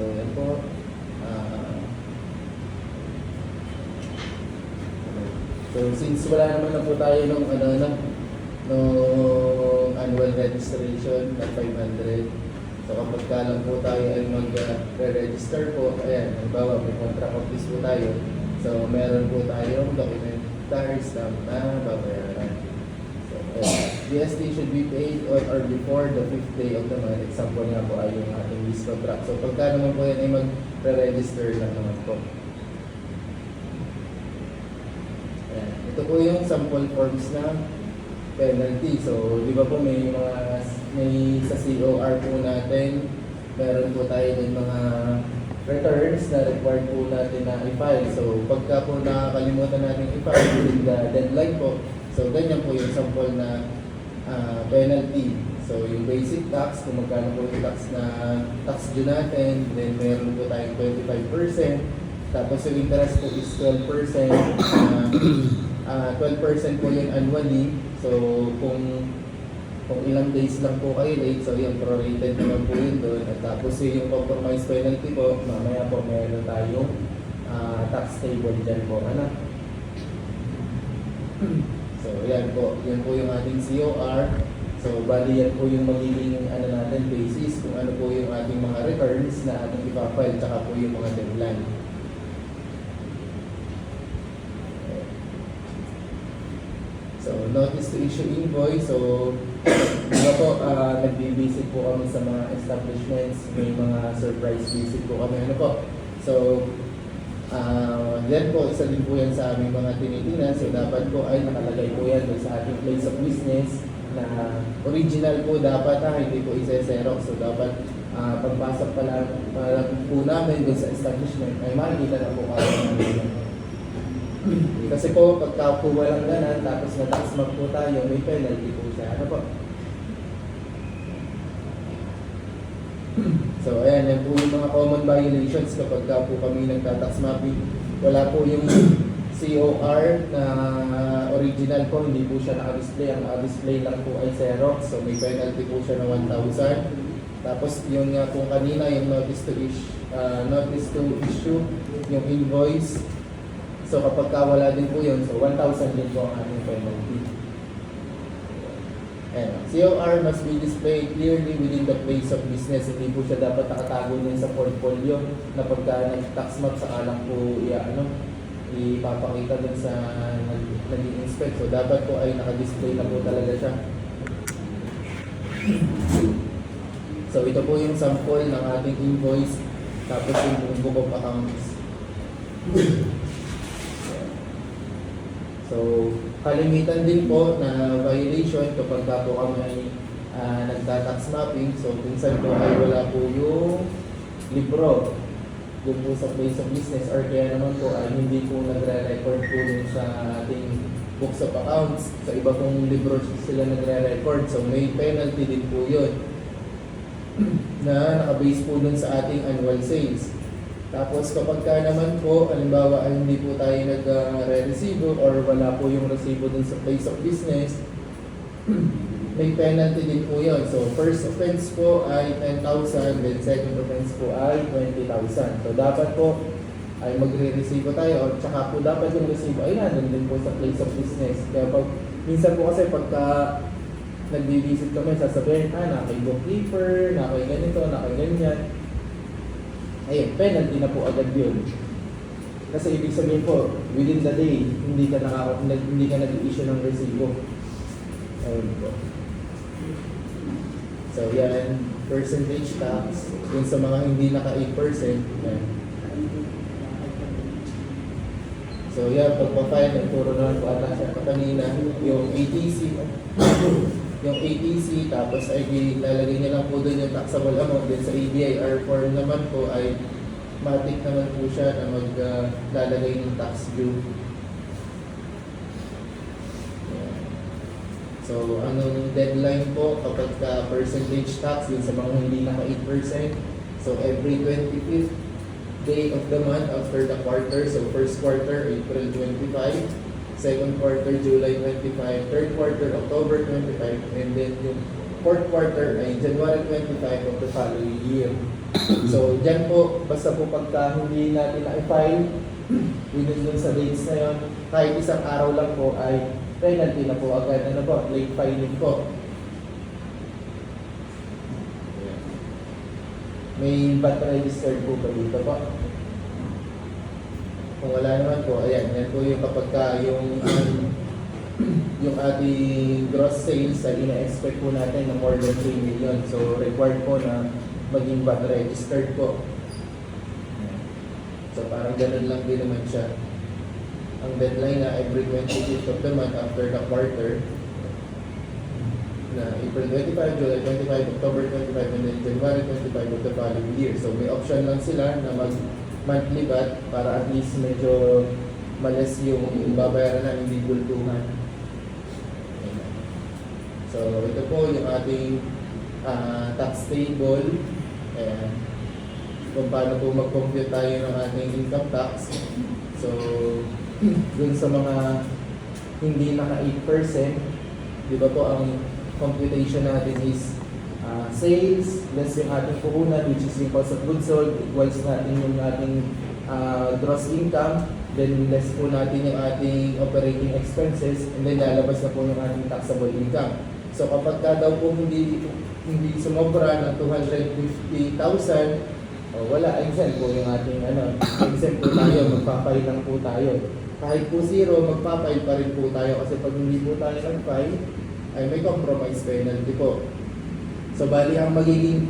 So, yan po. Ah, so, since wala naman na po tayo nung, nung annual registration na 500, so kapag ka lang po tayo ay mag-register po, ayan, halimbawa may contract office po tayo, so meron po tayong documentary stamp na babayaran. So, GST should be paid on or before the 5th day of the month. Example nga po ay yung ating lease contract. So pagka naman po yan ay mag-register lang naman po. Ayan. Ito po yung sample forms na penalty. So, di ba po may sa COR po natin, meron po tayo din mga returns na required po natin na i-file. So, pagka po nakakalimutan natin i-file within the deadline po, so ganyan po yung sample na penalty. So, yung basic tax, kung magkano po yung tax due natin, then meron po tayong 25%. Tapos yung interest po is 12%. 12% po yun annually. So, kung ilang days lang po kayo late, so yung prorated naman po yun doon. At tapos yung compromise penalty po, mamaya po meron tayong tax table dyan po. Ano? So, yan po yung ating COR. So, bali yan po yung magiging natin basis kung ano po yung ating mga returns na ating ipafile, tsaka po yung mga deadline. So, notice to issue invoice. So, diba po, nag-visit po kami sa mga establishments, may mga surprise visit po kami. Ano po? So, yan po, isa din po yan sa aming mga tinitingnan. So, dapat po ay nakalagay po yan sa ating place of business na original po dapat, hindi po isa-xerox. So, dapat pagpasok pa lang po namin doon sa establishment ay makikita na po kami. Kasi po, pagka po walang ganan, tapos na-tax mark po tayo, may penalty po siya. Ano po? So, ayan, yan po yung mga common violations kapag ka po kami nagta-tax mapping. Wala po yung COR na original po, hindi po siya naka-display. Ang naka-display lang po ay Xerox, so may penalty po siya na 1,000. Tapos yung nga po kanina, yung notice to issue, yung invoice. So kapag wala din po yun, so 1,000 din po ang ating penalty. Ayan. COR must be displayed clearly within the place of business. Hindi po siya dapat nakatago din sa portfolio na pagka nag-tax map sa alang po ipapakita dun sa nag-inspect. So dapat po ay naka-display na po talaga siya. So ito po yung sample ng ating invoice, tapos yung book of accounts. So, kalimitan din po na violation kapag po kami nagta-tax mapping. So, minsan po ay wala po yung libro doon po sa place of business, or kaya naman po ay hindi po nagre-record po dun sa ating books of accounts. Sa iba pong libro sila nagre-record. So, may penalty din po yun na nakabase po dun sa ating annual sales. Tapos kapag ka naman po, halimbawa ay hindi po tayo nag-resibo or wala po yung resibo dun sa place of business, may penalty din po yun. So first offense po ay 10,000, then second offense po ay 20,000. So dapat po ay magre-resibo tayo, or tsaka po dapat yung resibo ay nandun din po sa place of business. Kaya minsan po kasi pagka nag-visit kami, sasabihin, na kay bookkeeper, na kay ganito, na kay ganyan. Ayun, penalty na po agad yun. Kasi ibig sabihin po, within the day, hindi ka nag-issue ng resibo. Ayun po. So yan, percentage tax, yun sa mga hindi naka 8%. Yan. So yan, pagpa-file, nagturo naman po ata siya kanina, yung ATC. Yung ATC, tapos ay lalagay niya lang po doon yung taxable amount. Then sa ADIR form naman po ay matik naman po siya na maglalagay ng tax due. So, anong deadline po kapag percentage tax yun sa mga hindi naka 8%? So, every 25th day of the month after the quarter. So, first quarter, April 25. second quarter, July 25, third quarter, October 25, and then yung fourth quarter ay January 25 of the following year. So, dyan po, basta po pagka hindi natin na-file, within dun sa dates na yun, kahit isang araw lang po ay penalty na po agad. Ano po? Late filing po. May VAT registered po ba dito po? Kung wala naman po, ayan, yan po yung kapag ka yung ating gross sales ay ina-expect po natin na more than 3 million. So, required po na maging VAT registered po. So, parang ganun lang din naman siya. Ang deadline na every 25th of the month after the quarter, na April 25, July 25, October 25, and then January 25 of the following year. So, may option lang sila na mag-monthly VAT para at least medyo malas yung babayaran na hindi bultuhan. So, ito po yung ating tax table. Ayan. Kung paano po mag-compute tayo ng ating income tax. So, dun sa mga hindi naka 8%, di ba po ang computation natin is sales, less yung ating puhunan, which is yung cost of goods sold, equals natin yung ating gross income, then less po natin yung ating operating expenses, and then lalabas na po yung ating taxable income. So kapag ka daw po hindi sumobra ng 250,000, wala, exempt po yung ating exempt po tayo, magpapile lang po tayo. Kahit po zero, magpapile pa rin po tayo kasi pag hindi po tayo nag-file, ay may compromise penalty po. So bali ang magiging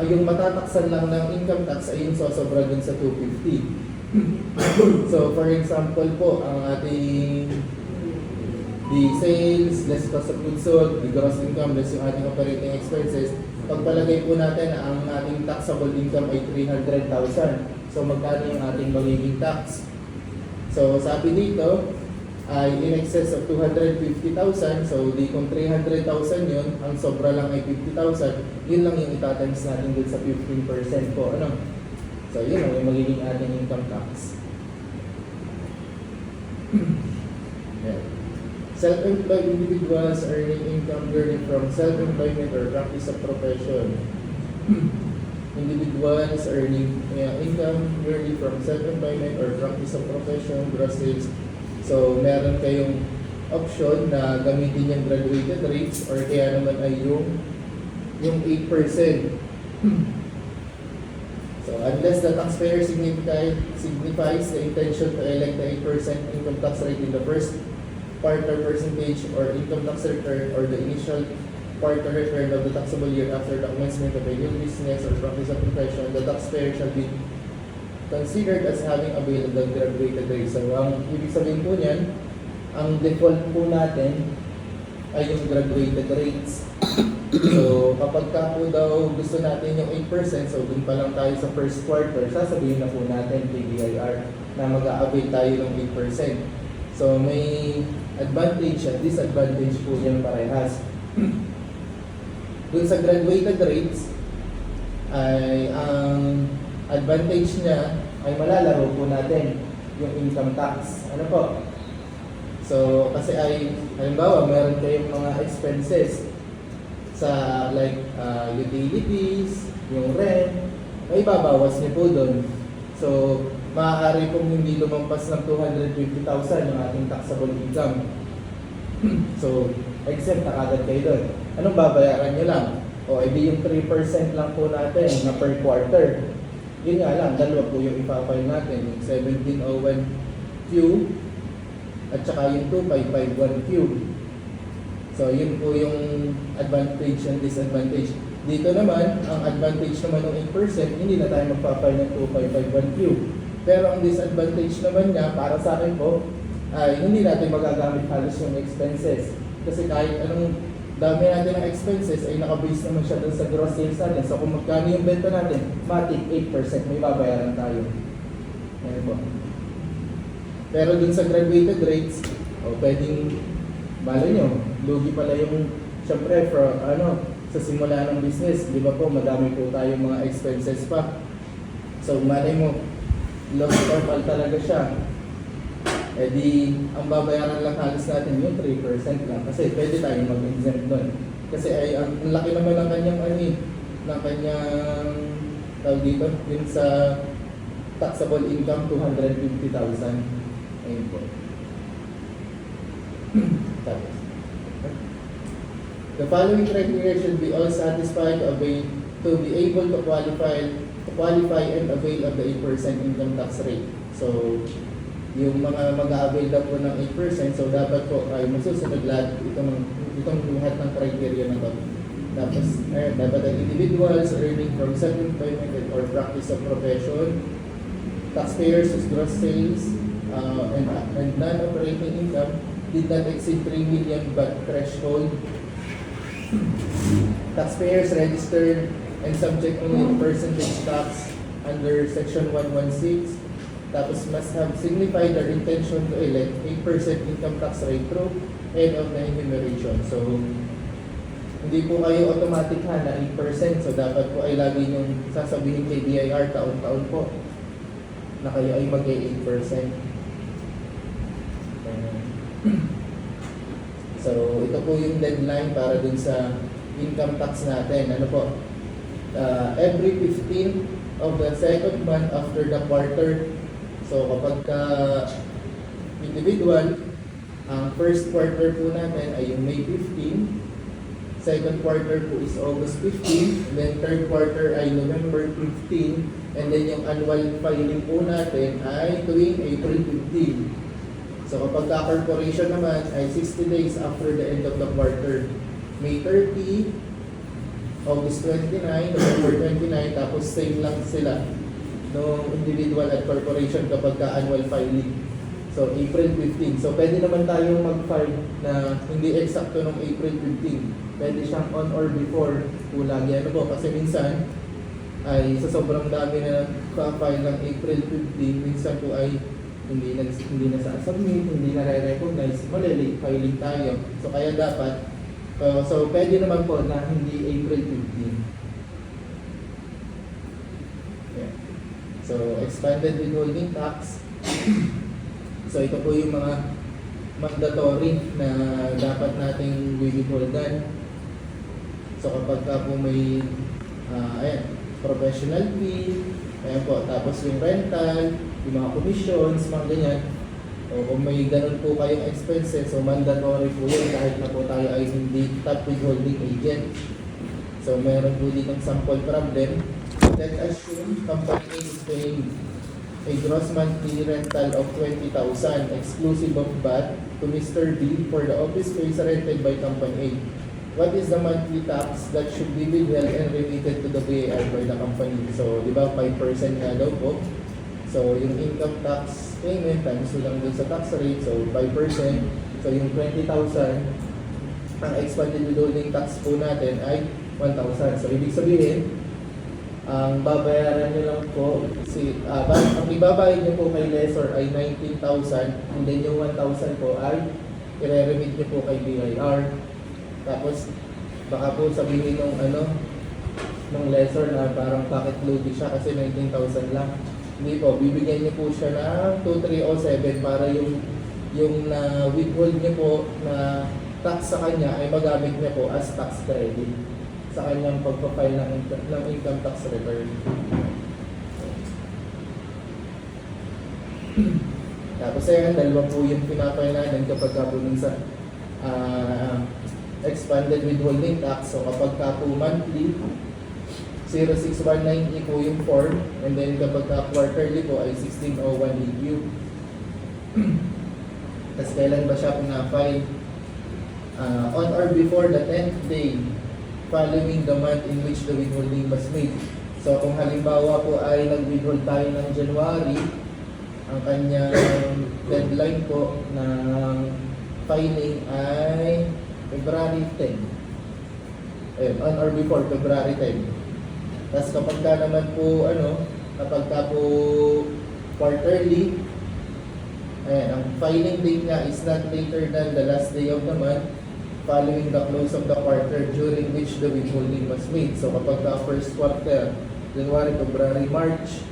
yung matataksan lang ng income tax ay yung sosobra dun sa 250. So for example po, ang ating the sales, less cost of goods sold, the gross income, less yung ating operating expenses, pagpalagay po natin na ang ating taxable income ay 300,000. So magkano yung ating magiging tax? So sabi dito ay in excess of 250,000. So di kung 300,000 yun, ang sobra lang ay 50,000, yun lang yung itatimes natin dun sa 15% po. Ano? So yun ang yung magiging ating income tax. Yeah. Self-employed individuals earning income yearly from self-employment or practice of profession. Individuals earning income yearly from self-employment or practice of profession, gross sales. So, meron kayong option na gamitin yung graduated rates or kaya naman ay yung 8%. So, unless the taxpayer signifies the intention to elect the 8% income tax rate in the first quarter percentage or income tax return or the initial quarter return of the taxable year after the commencement of a new business or practice of profession, the taxpayer shall be considered as having availed the graduated rate. So, ang ibig sabihin po niyan, ang default po natin ay yung graduated rates. So, kapag ka po daw gusto natin yung 8%, so dun pa lang tayo sa first quarter, sasabihin na po natin kay BIR na mag-a-avail tayo ng 8%. So, may advantage at disadvantage po yan parehas. Dun sa graduated rates, ay ang advantage niya ay malalaro po natin yung income tax. Ano po? So, kasi ay, halimbawa, meron kayong mga expenses sa like utilities, yung rent, may babawas niyo po doon. So, maaari pong hindi lumampas ng 250,000 yung ating taxable income. So, exempt na kagad kayo doon. Anong babayaran nyo lang? O, edi yung 3% lang po natin na per quarter. Yun nga lang, dalawa po yung ipapile natin. Yung 1701Q at saka yung 2551Q. So, yun po yung advantage and disadvantage. Dito naman, ang advantage naman ng 8%, hindi na tayo magpapile ng 2551Q. Pero ang disadvantage naman niya, para sa akin po, ay hindi natin magagamit halos yung expenses. Kasi kahit anong dami natin ng expenses, ay nakabase naman siya dun sa gross sales natin. So kung magkano yung benta natin, matik 8%, may babayaran tayo. Ayan po. Pero dun sa graduated rates, pwedeng, bala nyo, lugi pala yung, syempre, sa simula ng business, di ba po, madami po tayong mga expenses pa. So malay mo, loss total talaga siya. Eh di, ang babayaran lang halos natin yung 3% lang kasi pwede tayong mag-exempt doon. Kasi ay, ang laki naman ng kanyang ano eh, ng kanyang tawag dito, yun sa taxable income, 250,000. Ayun po. Tapos, the following criteria should be all satisfied to be able to qualify and avail of the 8% income tax rate. So, yung mga mag-a-avail na po ng 8%, so dapat po ay masusunod lahat itong lahat ng criteria na to. Tapos, dapat ang individuals earning from self-employment or practice of profession, taxpayers whose gross sales and non-operating income did not exceed 3 million but threshold, taxpayers registered and subject only to percentage tax under Section 116, tapos must have signified their intention to elect 8% income tax rate through end of the enumeration. So, hindi po kayo automatic na 8%. So, dapat po ay lagi niyong sasabihin kay BIR taon-taon po na kayo ay mag-8%. So, ito po yung deadline para dun sa income tax natin. Ano po? Every 15th of the second month after the quarter. So, kapag individual, ang first quarter po natin ay yung May 15, second quarter po is August 15, then third quarter ay November 15, and then yung annual filing po natin ay tuwing April 15. So kapag corporation naman ay 60 days after the end of the quarter. May 30, August 29, November 29, tapos same lang sila no individual at corporation kapag annual filing. So April 15. So pwede naman tayong mag-file na hindi eksakto ng April 15. Pwede siyang on or before po lagi. Ano po? Kasi minsan ay sa sobrang dami na nag-file ng April 15, minsan po ay hindi na sa-submit, hindi na re-recognize, malilate filing tayo. So kaya dapat, so pwede naman po na hindi April 15. Yeah. So expanded withholding tax. So ito po yung mga mandatory na dapat nating withholdan. So kapag ka po may professional fee, ayan po, tapos yung rental, yung mga commissions, mga ganyan. O kung may ganun po kayong expenses, so mandatory po yun kahit na po tayo ay hindi top withholding agent. So meron po ditong sample problem. Let's assume company A is paying a gross monthly rental of 20,000 exclusive of VAT to Mr. B for the office space rented by company A. What is the monthly tax that should be withheld and remitted to the BIR by the company? So, di ba 5% nga daw po. So, yung income tax payment times lang dun sa tax rate, so 5%. So, yung 20,000, ang expanded withholding tax po natin ay 1,000. So, ibig sabihin, ang babayaran nyo lang po, ang ibabayad nyo po kay lessor ay 19,000, and then yung 1,000 po ay i-remit nyo po kay BIR. Tapos, baka po sabihin nung lessor na parang pocket loaded siya kasi 19,000 lang. Hindi po, bibigyan niyo po siya ng 2307 para yung na withhold niyo po na tax sa kanya ay magamit niya po as tax credit sa kanyang pagpa-file ng income tax return. Tapos ayan, dalawa po yung pinapay natin kapag ka po sa expanded withholding tax. So kapag ka po monthly, 06190 po yung form, and then kapag ka quarterly po ay 1601 EU. Tapos kailan ba siya pina-file? On or before the 10th day following the month in which the withholding was made. So kung halimbawa po ay nag-withhold tayo ng January, ang kanyang deadline po ng filing ay February 10. On or before February 10. Tapos kapag ka naman po, kapag ka po quarterly, ang filing date nga is not later than the last day of the month following the close of the quarter during which the withholding was made. So kapag ka first quarter, January, February, March,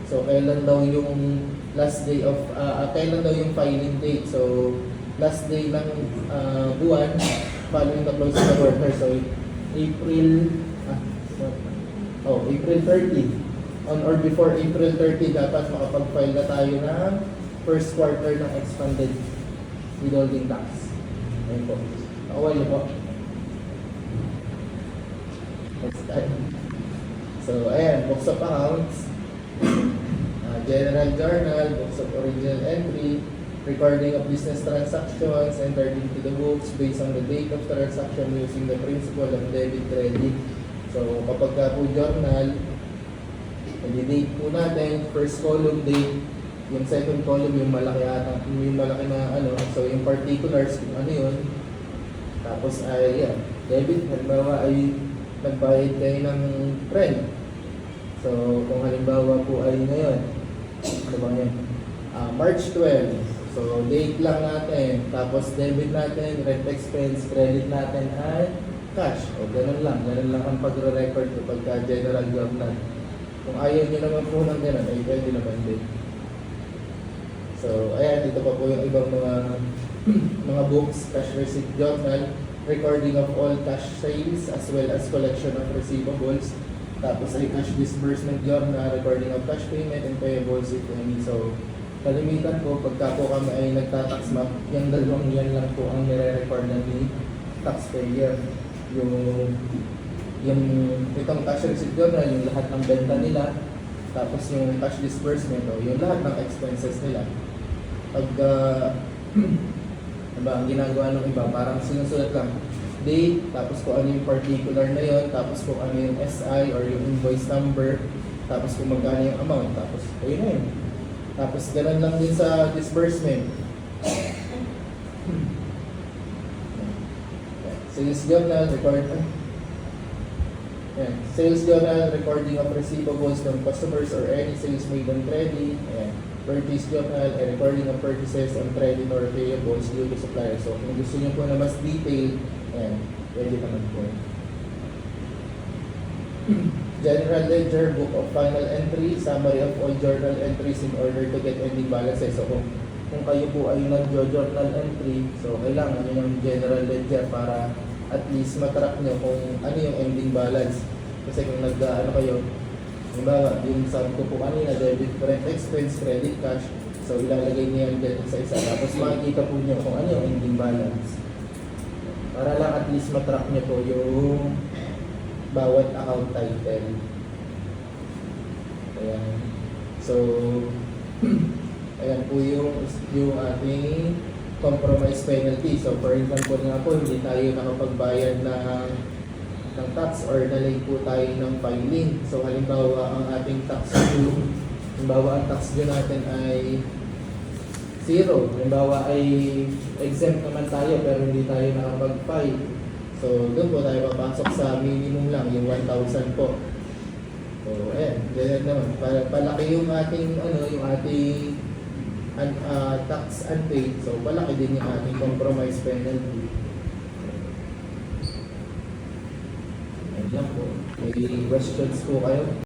so kailan daw yung last day of, kailan daw yung filing date. So, last day ng buwan, following the close of the quarter. So, April, April 30. On or before April 30, dapat makapag-file na tayo ng first quarter ng expanded withholding tax. Ayun po. Nakawal niyo po. Next time. So, ayan, books of accounts, general journal, books of original entry, recording of business transactions entered into the books based on the date of transaction using the principle of debit credit. So, kapag ka po journal, i-date po natin, first column date, yung second column yung malaki ata, yung malaki na ano, so yung particulars kung ano yun. Tapos ay debit, halimbawa ay nagbayad kayo ng rent. So kung halimbawa po ay ngayon, ano ba yan? March 12. So date lang natin, tapos debit natin, rent expense, credit natin ay cash. O ganun lang ang pagre-record kapag general journal. Kung ayaw nyo naman po ng ganun, ay pwede naman din. So, ayan, dito pa po yung ibang mga books, cash receipt journal, recording of all cash sales, as well as collection of receivables. Tapos ay cash disbursement journal, recording of cash payment and payables if any. So, kalimitan po, pagka po kami ay nagtatax map, yung dalawang yan lang po ang nire-record na ni taxpayer. Yung itong cash receipt journal, yung lahat ng benta nila, tapos yung cash disbursement, yung lahat ng expenses nila. Pag diba, ang ginagawa ng iba, parang sinusulat lang date, tapos kung ano yung particular na yon, tapos kung ano yung SI or yung invoice number, tapos kung magkano yung amount, tapos ayun na yun. Tapos ganun lang din sa disbursement. Sales journal, sales journal, recording of receivables from customers or any sales made on credit. Ayan. Purchase journal, recording of purchases on credit or payables due to suppliers. So, kung gusto niyo po na mas detail, ayan, pwede naman po. General ledger, book of final entry, summary of all journal entries in order to get ending balances. So, kung kayo po ay nag-journal entry, so kailangan nyo ng general ledger para at least matrack nyo kung ano yung ending balance. Kasi kung nag-ano kayo, halimbawa, yung sabi ko po kanina, debit, rent expense, credit, cash, so ilalagay niyo yan dito sa isa. Tapos makikita po nyo kung ano yung ending balance. Para lang at least matrack nyo po yung bawat account title. Ayan. So, ayan po yung ating compromise penalty. So for example nga po, hindi tayo nakapagbayad ng tax or nalay po tayo ng filing. So halimbawa ang ating tax due, halimbawa ang tax due natin ay 0. Halimbawa ay exempt naman tayo pero hindi tayo nakapag-file. So doon po tayo papasok sa minimum lang, yung 1,000 po. So ayan, ganyan naman. Palaki yung ating yung ating tax unpaid, so palaki din yung ating compromise penalty. Ayan lang po. May questions po kayo?